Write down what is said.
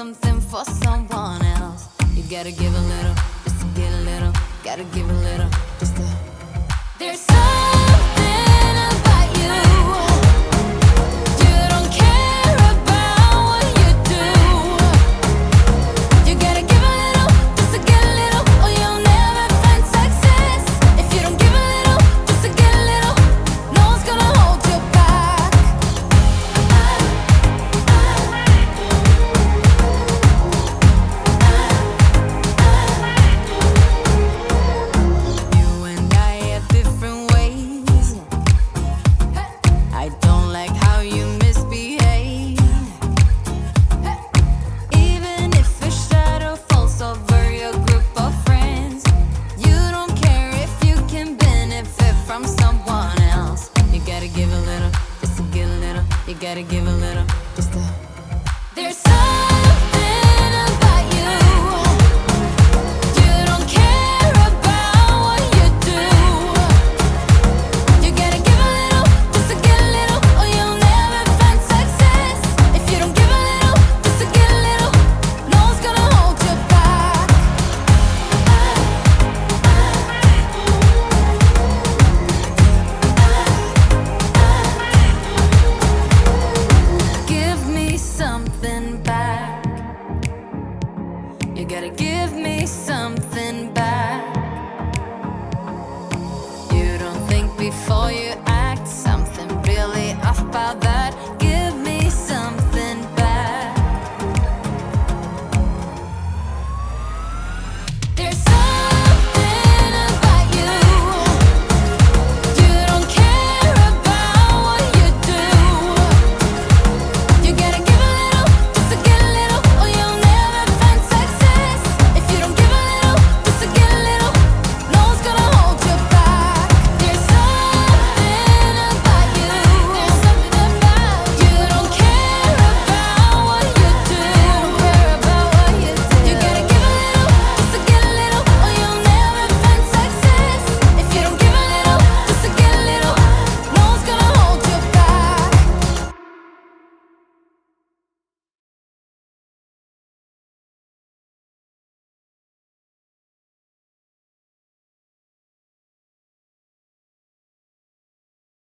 something for someone else. You gotta give a little, just to get a little. Gotta give a little, just to. There's something about you. You don't care about what you do. You gotta give a little, just to get a little, or you'll never find success. If you don't give a little, just to get a little, no one's gonna hold you back. You and I have different ways. I don't like how you misbehave. Even if a shadow falls over your group of friends, you don't care if you can benefit from someone else. You gotta give a little, just to get a little. You gotta give a little, just to.